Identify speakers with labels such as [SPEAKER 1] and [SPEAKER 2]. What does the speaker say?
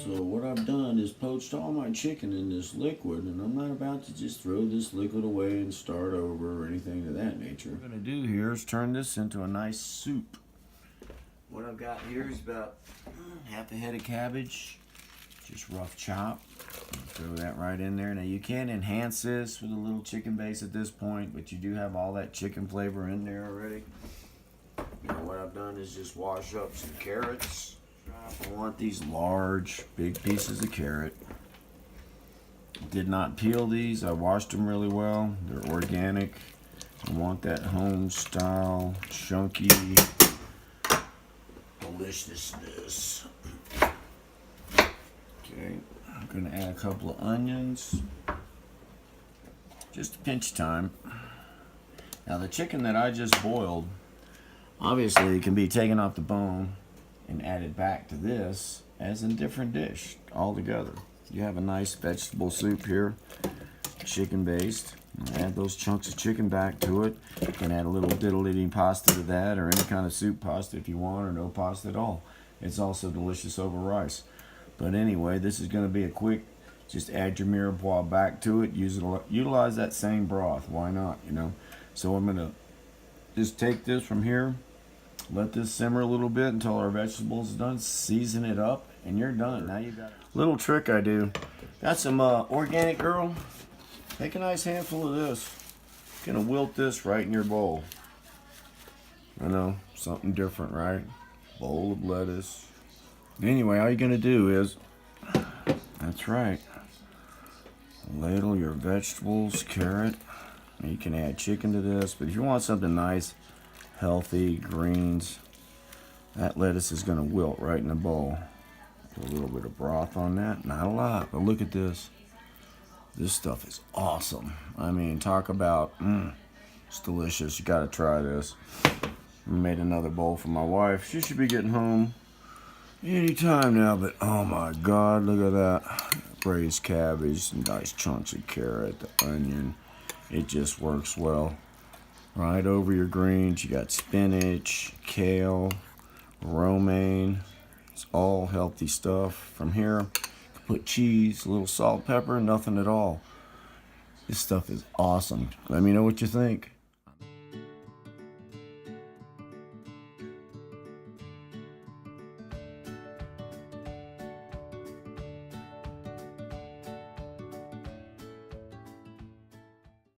[SPEAKER 1] So what I've done is poached all my chicken in this liquid, and I'm not about to just throw this liquid away and start over or anything of that nature. What I'm going to do here is turn this into a nice soup. What I've got here is about half a head of cabbage, just rough chop. Throw that right in there. Now you can enhance this with a little chicken base at this point, but you do have all that chicken flavor in there already. Now what I've done is just wash up some carrots. I want these large, big pieces of carrot. Did not peel these. I washed them really well. They're organic. I want that home style, chunky deliciousness. Okay, I'm gonna add a couple of onions. Just a pinch of thyme. Now the chicken that I just boiled, obviously it can be taken off the bone and added back to this as a different dish altogether. You have a nice vegetable soup here, chicken based. Add those chunks of chicken back to it. You can add a little diddle-ditty pasta to that, or any kind of soup pasta if you want, or no pasta at all. It's also delicious over rice. But anyway, this is going to be a quick, just add your mirepoix back to it. Utilize that same broth. Why not, you know? So I'm going to just take this from here, let this simmer a little bit until our vegetables are done, season it up, and you're done. Now you got a little trick I do. Got some organic girl. Take a nice handful of this. Gonna wilt this right in your bowl. I know, something different, right? Bowl of lettuce. Anyway, all you're gonna do is, that's right, ladle your vegetables, carrot. You can add chicken to this, but if you want something nice, healthy, greens, that lettuce is gonna wilt right in the bowl. Put a little bit of broth on that, not a lot, but look at this. This stuff is awesome. I mean, talk about, it's delicious. You gotta try this. I made another bowl for my wife. She should be getting home anytime now, but oh my God, look at that. Braised cabbage, some nice chunks of carrot, the onion. It just works well. Right over your greens, you got spinach, kale, romaine. It's all healthy stuff. From here, put cheese, a little salt, pepper, nothing at all. This stuff is awesome. Let me know what you think.